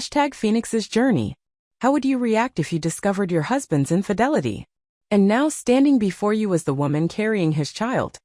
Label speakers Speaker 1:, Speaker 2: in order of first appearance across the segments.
Speaker 1: #Phoenix's journey. How would you react if you discovered your husband's infidelity? And now standing before you was the woman carrying his child.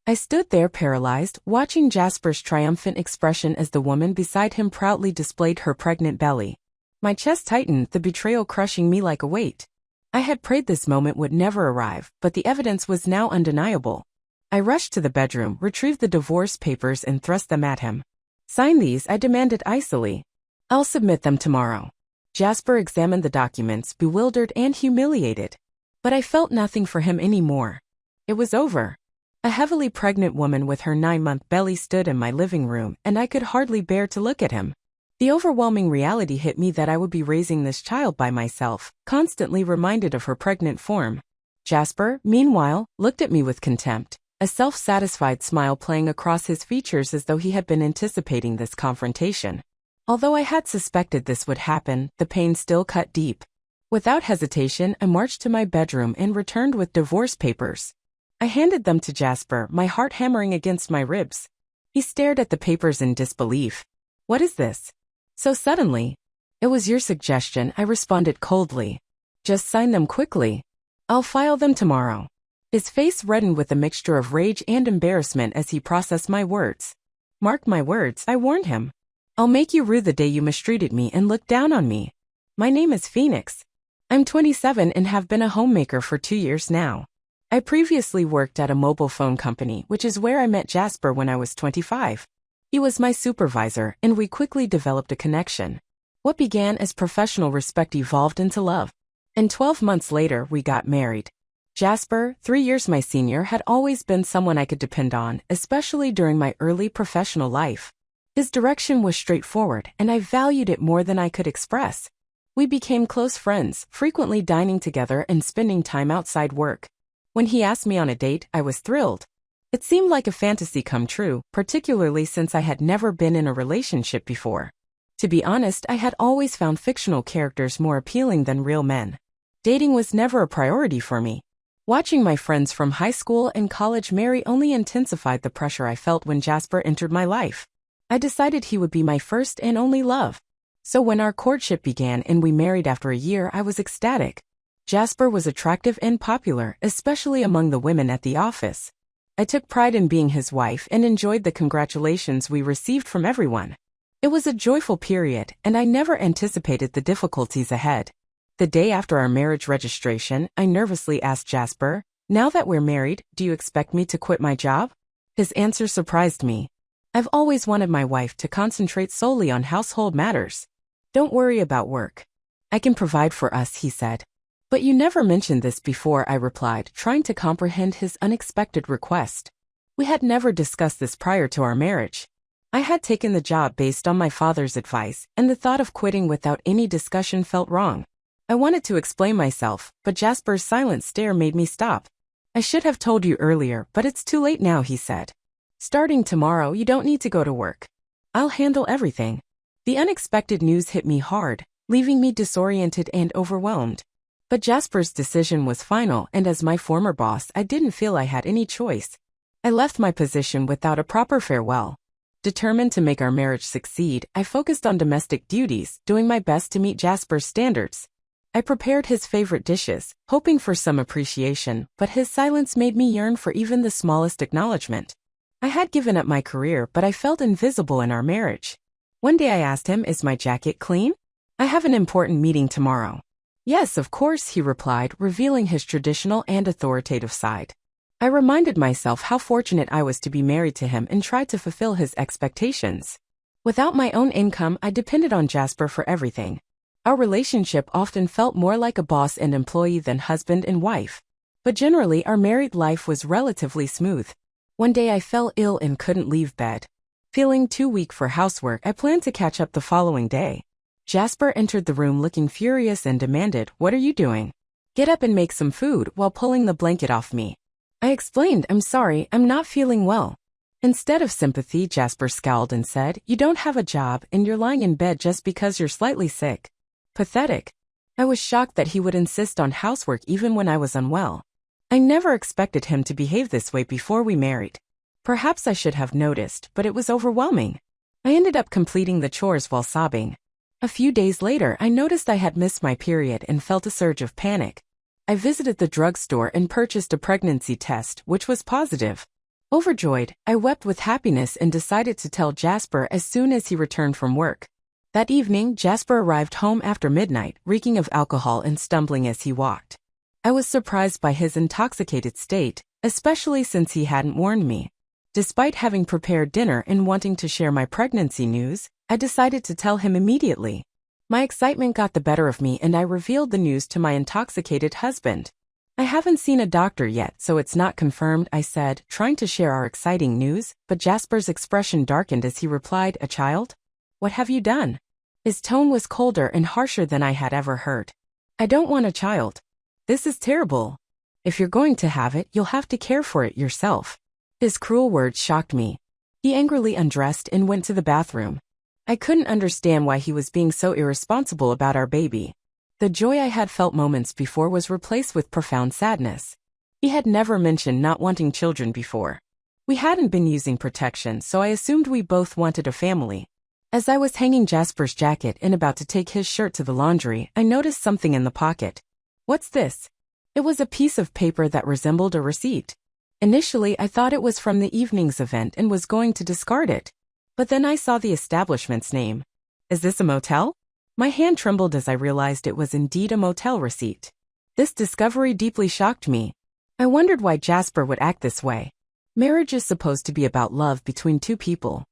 Speaker 1: I stood there paralyzed, watching Jasper's triumphant expression as the woman beside him proudly displayed her pregnant belly. My chest tightened, the betrayal crushing me like a weight. I had prayed this moment would never arrive, but the evidence was now undeniable. I rushed to the bedroom, retrieved the divorce papers and thrust them at him. "Sign these," I demanded icily. "I'll submit them tomorrow." Jasper examined the documents, bewildered and humiliated. But I felt nothing for him anymore. It was over. A heavily pregnant woman with her 9-month belly stood in my living room, and I could hardly bear to look at him. The overwhelming reality hit me that I would be raising this child by myself, constantly reminded of her pregnant form. Jasper, meanwhile, looked at me with contempt, a self-satisfied smile playing across his features as though he had been anticipating this confrontation. Although I had suspected this would happen, the pain still cut deep. Without hesitation, I marched to my bedroom and returned with divorce papers. I handed them to Jasper, my heart hammering against my ribs. He stared at the papers in disbelief. "What is this? So suddenly?" "It was your suggestion," I responded coldly. "Just sign them quickly. I'll file them tomorrow." His face reddened with a mixture of rage and embarrassment as he processed my words. "Mark my words," I warned him. "I'll make you rue the day you mistreated me and looked down on me. My name is Phoenix. I'm 27 and have been a homemaker for 2 years now. I previously worked at a mobile phone company, which is where I met Jasper when I was 25. He was my supervisor, and we quickly developed a connection. What began as professional respect evolved into love. And 12 months later, we got married. Jasper, 3 years my senior, had always been someone I could depend on, especially during my early professional life. His direction was straightforward, and I valued it more than I could express. We became close friends, frequently dining together and spending time outside work. When he asked me on a date, I was thrilled. It seemed like a fantasy come true, particularly since I had never been in a relationship before. To be honest, I had always found fictional characters more appealing than real men. Dating was never a priority for me. Watching my friends from high school and college marry only intensified the pressure I felt when Jasper entered my life. I decided he would be my first and only love. So when our courtship began and we married after a year, I was ecstatic. Jasper was attractive and popular, especially among the women at the office. I took pride in being his wife and enjoyed the congratulations we received from everyone. It was a joyful period, and I never anticipated the difficulties ahead. The day after our marriage registration, I nervously asked Jasper, "Now that we're married, do you expect me to quit my job?" His answer surprised me. "I've always wanted my wife to concentrate solely on household matters. Don't worry about work. I can provide for us," he said. "But you never mentioned this before," I replied, trying to comprehend his unexpected request. We had never discussed this prior to our marriage. I had taken the job based on my father's advice, and the thought of quitting without any discussion felt wrong. I wanted to explain myself, but Jasper's silent stare made me stop. "I should have told you earlier, but it's too late now," he said. "Starting tomorrow, you don't need to go to work. I'll handle everything." The unexpected news hit me hard, leaving me disoriented and overwhelmed. But Jasper's decision was final, and as my former boss, I didn't feel I had any choice. I left my position without a proper farewell. Determined to make our marriage succeed, I focused on domestic duties, doing my best to meet Jasper's standards. I prepared his favorite dishes, hoping for some appreciation, but his silence made me yearn for even the smallest acknowledgement. I had given up my career, but I felt invisible in our marriage. One day I asked him, "Is my jacket clean? I have an important meeting tomorrow." "Yes, of course," he replied, revealing his traditional and authoritative side. I reminded myself how fortunate I was to be married to him and tried to fulfill his expectations. Without my own income, I depended on Jasper for everything. Our relationship often felt more like a boss and employee than husband and wife. But generally, our married life was relatively smooth. One day I fell ill and couldn't leave bed. Feeling too weak for housework, I planned to catch up the following day. Jasper entered the room looking furious and demanded, "What are you doing? Get up and make some food," while pulling the blanket off me. I explained, "I'm sorry, I'm not feeling well." Instead of sympathy, Jasper scowled and said, "You don't have a job and you're lying in bed just because you're slightly sick. Pathetic." I was shocked that he would insist on housework even when I was unwell. I never expected him to behave this way before we married. Perhaps I should have noticed, but it was overwhelming. I ended up completing the chores while sobbing. A few days later, I noticed I had missed my period and felt a surge of panic. I visited the drugstore and purchased a pregnancy test, which was positive. Overjoyed, I wept with happiness and decided to tell Jasper as soon as he returned from work. That evening, Jasper arrived home after midnight, reeking of alcohol and stumbling as he walked. I was surprised by his intoxicated state, especially since he hadn't warned me. Despite having prepared dinner and wanting to share my pregnancy news, I decided to tell him immediately. My excitement got the better of me and I revealed the news to my intoxicated husband. I haven't seen a doctor yet, so it's not confirmed, I said, trying to share our exciting news, but Jasper's expression darkened as he replied, "A child? What have you done?" His tone was colder and harsher than I had ever heard. "I don't want a child. This is terrible. If you're going to have it, you'll have to care for it yourself." His cruel words shocked me. He angrily undressed and went to the bathroom. I couldn't understand why he was being so irresponsible about our baby. The joy I had felt moments before was replaced with profound sadness. He had never mentioned not wanting children before. We hadn't been using protection, so I assumed we both wanted a family. As I was hanging Jasper's jacket and about to take his shirt to the laundry, I noticed something in the pocket. "What's this?" It was a piece of paper that resembled a receipt. Initially, I thought it was from the evening's event and was going to discard it. But then I saw the establishment's name. "Is this a motel?" My hand trembled as I realized it was indeed a motel receipt. This discovery deeply shocked me. I wondered why Jasper would act this way. Marriage is supposed to be about love between two people,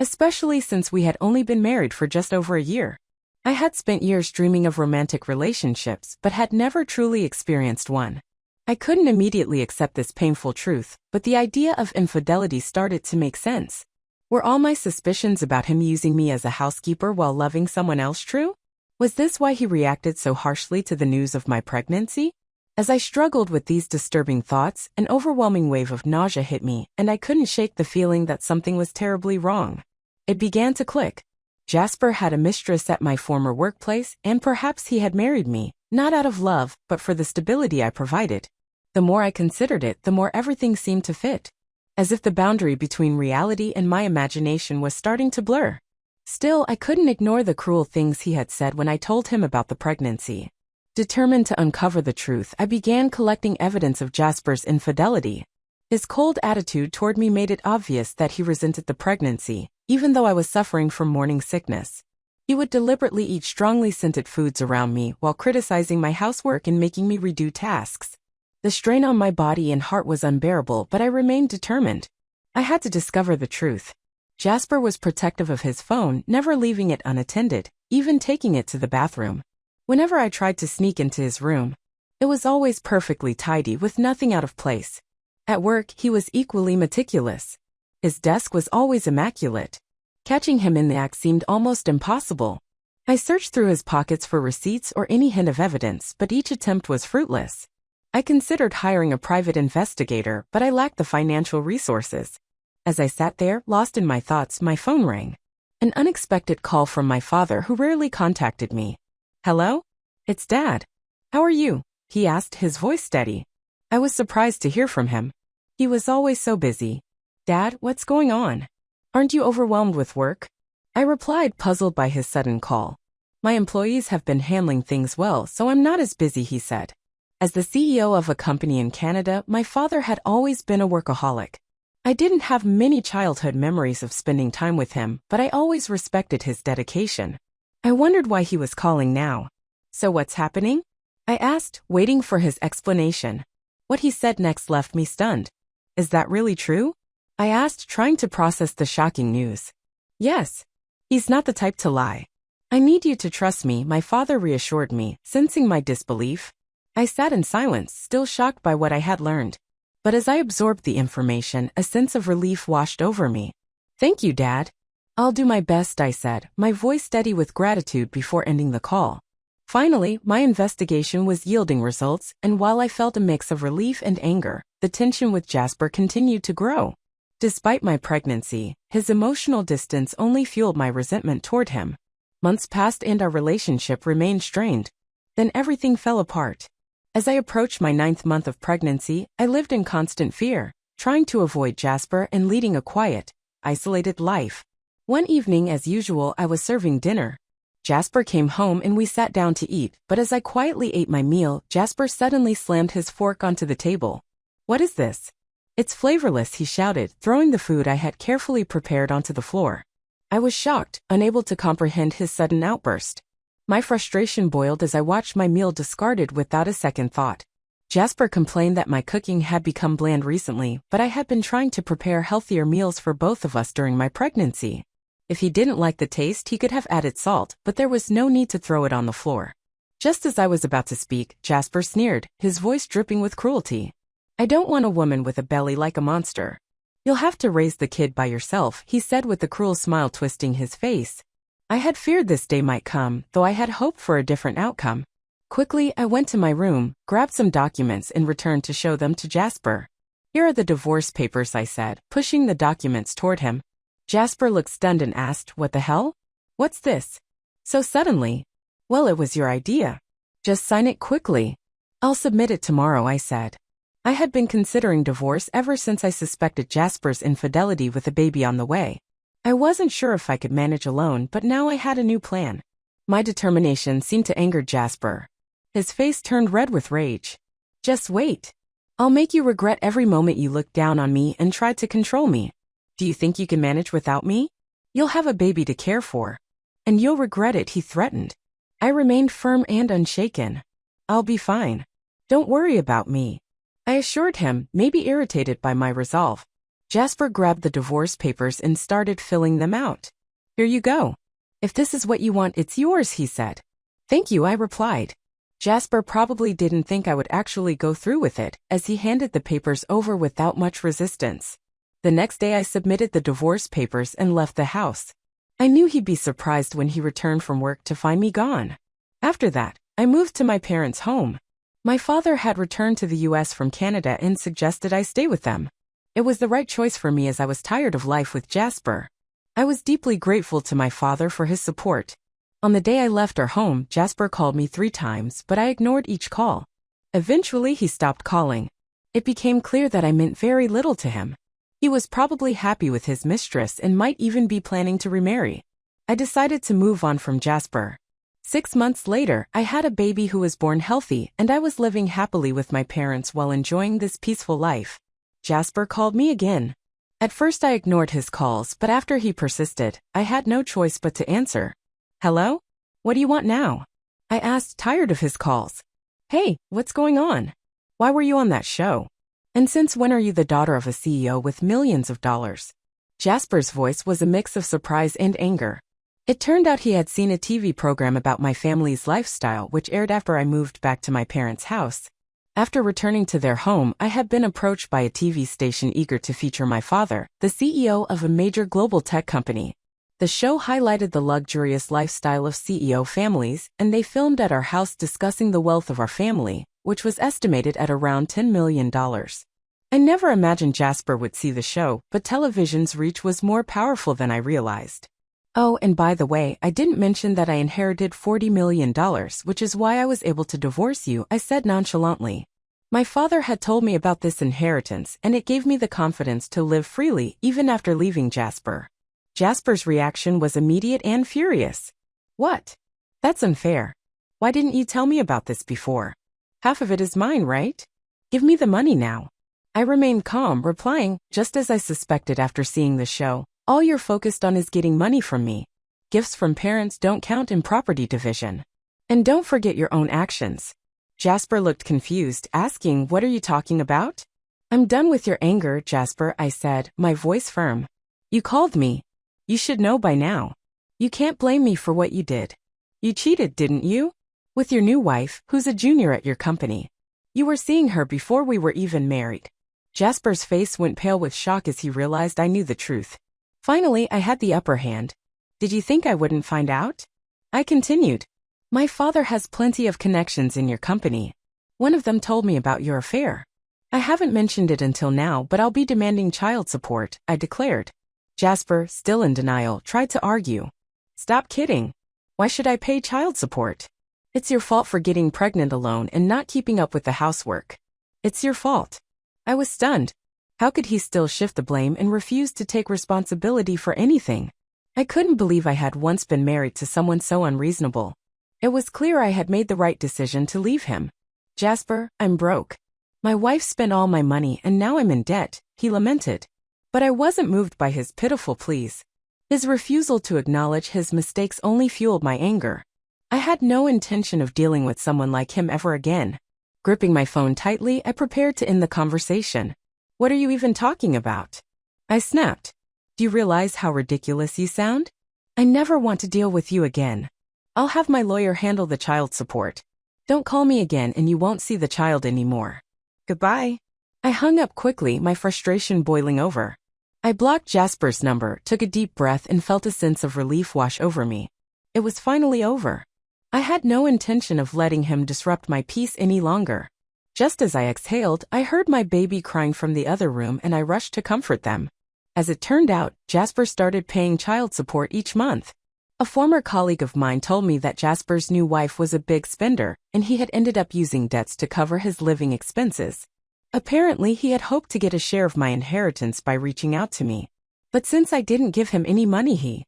Speaker 1: especially since we had only been married for just over a year. I had spent years dreaming of romantic relationships, but had never truly experienced one. I couldn't immediately accept this painful truth, but the idea of infidelity started to make sense. Were all my suspicions about him using me as a housekeeper while loving someone else true? Was this why he reacted so harshly to the news of my pregnancy? As I struggled with these disturbing thoughts, an overwhelming wave of nausea hit me, and I couldn't shake the feeling that something was terribly wrong. It began to click. Jasper had a mistress at my former workplace, and perhaps he had married me, not out of love, but for the stability I provided. The more I considered it, the more everything seemed to fit. As if the boundary between reality and my imagination was starting to blur. Still, I couldn't ignore the cruel things he had said when I told him about the pregnancy. Determined to uncover the truth, I began collecting evidence of Jasper's infidelity. His cold attitude toward me made it obvious that he resented the pregnancy, even though I was suffering from morning sickness. He would deliberately eat strongly scented foods around me while criticizing my housework and making me redo tasks. The strain on my body and heart was unbearable, but I remained determined. I had to discover the truth. Jasper was protective of his phone, never leaving it unattended, even taking it to the bathroom. Whenever I tried to sneak into his room, it was always perfectly tidy with nothing out of place. At work, he was equally meticulous. His desk was always immaculate. Catching him in the act seemed almost impossible. I searched through his pockets for receipts or any hint of evidence, but each attempt was fruitless. I considered hiring a private investigator, but I lacked the financial resources. As I sat there, lost in my thoughts, my phone rang. An unexpected call from my father, who rarely contacted me. "Hello? It's Dad. How are you?" he asked, his voice steady. I was surprised to hear from him. He was always so busy. "Dad, what's going on? Aren't you overwhelmed with work?" I replied, puzzled by his sudden call. "My employees have been handling things well, so I'm not as busy," he said. As the CEO of a company in Canada, my father had always been a workaholic. I didn't have many childhood memories of spending time with him, but I always respected his dedication. I wondered why he was calling now. "So what's happening?" I asked, waiting for his explanation. What he said next left me stunned. "Is that really true?" I asked, trying to process the shocking news. "Yes. He's not the type to lie." "I need you to trust me," my father reassured me, sensing my disbelief. I sat in silence, still shocked by what I had learned. But as I absorbed the information, a sense of relief washed over me. "Thank you, Dad. I'll do my best," I said, my voice steady with gratitude before ending the call. Finally, my investigation was yielding results, and while I felt a mix of relief and anger, the tension with Jasper continued to grow. Despite my pregnancy, his emotional distance only fueled my resentment toward him. Months passed and our relationship remained strained. Then everything fell apart. As I approached my 9th month of pregnancy, I lived in constant fear, trying to avoid Jasper and leading a quiet, isolated life. One evening, as usual, I was serving dinner. Jasper came home and we sat down to eat, but as I quietly ate my meal, Jasper suddenly slammed his fork onto the table. "What is this?" "It's flavorless," he shouted, throwing the food I had carefully prepared onto the floor. I was shocked, unable to comprehend his sudden outburst. My frustration boiled as I watched my meal discarded without a second thought. Jasper complained that my cooking had become bland recently, but I had been trying to prepare healthier meals for both of us during my pregnancy. If he didn't like the taste, he could have added salt, but there was no need to throw it on the floor. Just as I was about to speak, Jasper sneered, his voice dripping with cruelty. "I don't want a woman with a belly like a monster. You'll have to raise the kid by yourself," he said with a cruel smile twisting his face. I had feared this day might come, though I had hoped for a different outcome. Quickly, I went to my room, grabbed some documents and returned to show them to Jasper. "Here are the divorce papers," I said, pushing the documents toward him. Jasper looked stunned and asked, "What the hell? What's this?" "So suddenly?" "Well, it was your idea. Just sign it quickly." "I'll submit it tomorrow," I said. I had been considering divorce ever since I suspected Jasper's infidelity with a baby on the way. I wasn't sure if I could manage alone, but now I had a new plan. My determination seemed to anger Jasper. His face turned red with rage. "Just wait. I'll make you regret every moment you looked down on me and tried to control me. Do you think you can manage without me? You'll have a baby to care for. And you'll regret it," he threatened. I remained firm and unshaken. "I'll be fine. Don't worry about me," I assured him, maybe irritated by my resolve. Jasper grabbed the divorce papers and started filling them out. "Here you go. If this is what you want, it's yours," he said. "Thank you," I replied. Jasper probably didn't think I would actually go through with it, as he handed the papers over without much resistance. The next day I submitted the divorce papers and left the house. I knew he'd be surprised when he returned from work to find me gone. After that, I moved to my parents' home. My father had returned to the US from Canada and suggested I stay with them. It was the right choice for me as I was tired of life with Jasper. I was deeply grateful to my father for his support. On the day I left our home, Jasper called me 3 times, but I ignored each call. Eventually, he stopped calling. It became clear that I meant very little to him. He was probably happy with his mistress and might even be planning to remarry. I decided to move on from Jasper. 6 months later, I had a baby who was born healthy, and I was living happily with my parents while enjoying this peaceful life. Jasper called me again. At first I ignored his calls, but after he persisted, I had no choice but to answer. "Hello? What do you want now?" I asked, tired of his calls. "Hey, what's going on? Why were you on that show? And since when are you the daughter of a CEO with millions of dollars?" Jasper's voice was a mix of surprise and anger. It turned out he had seen a TV program about my family's lifestyle which aired after I moved back to my parents' house. After returning to their home, I had been approached by a TV station eager to feature my father, the CEO of a major global tech company. The show highlighted the luxurious lifestyle of CEO families, and they filmed at our house discussing the wealth of our family, which was estimated at around $10 million. I never imagined Jasper would see the show, but television's reach was more powerful than I realized. "Oh, and by the way, I didn't mention that I inherited $40 million, which is why I was able to divorce you," I said nonchalantly. My father had told me about this inheritance, and it gave me the confidence to live freely even after leaving Jasper. Jasper's reaction was immediate and furious. "What? That's unfair. Why didn't you tell me about this before? Half of it is mine, right? Give me the money now." I remained calm, replying, just as I suspected after seeing the show, "All you're focused on is getting money from me. Gifts from parents don't count in property division. And don't forget your own actions." Jasper looked confused, asking, "What are you talking about?" "I'm done with your anger, Jasper," I said, my voice firm. "You called me. You should know by now. You can't blame me for what you did. You cheated, didn't you? With your new wife, who's a junior at your company. You were seeing her before we were even married." Jasper's face went pale with shock as he realized I knew the truth. Finally, I had the upper hand. "Did you think I wouldn't find out?" I continued. "My father has plenty of connections in your company. One of them told me about your affair. I haven't mentioned it until now, but I'll be demanding child support," I declared. Jasper, still in denial, tried to argue. "Stop kidding. Why should I pay child support? It's your fault for getting pregnant alone and not keeping up with the housework. It's your fault." I was stunned. How could he still shift the blame and refuse to take responsibility for anything? I couldn't believe I had once been married to someone so unreasonable. It was clear I had made the right decision to leave him. "Jasper, I'm broke. My wife spent all my money and now I'm in debt," he lamented. But I wasn't moved by his pitiful pleas. His refusal to acknowledge his mistakes only fueled my anger. I had no intention of dealing with someone like him ever again. Gripping my phone tightly, I prepared to end the conversation. "What are you even talking about?" I snapped. "Do you realize how ridiculous you sound? I never want to deal with you again. I'll have my lawyer handle the child support. Don't call me again and you won't see the child anymore. Goodbye." I hung up quickly, my frustration boiling over. I blocked Jasper's number, took a deep breath, and felt a sense of relief wash over me. It was finally over. I had no intention of letting him disrupt my peace any longer. Just as I exhaled, I heard my baby crying from the other room and I rushed to comfort them. As it turned out, Jasper started paying child support each month. A former colleague of mine told me that Jasper's new wife was a big spender, and he had ended up using debts to cover his living expenses. Apparently, he had hoped to get a share of my inheritance by reaching out to me. But since I didn't give him any money, he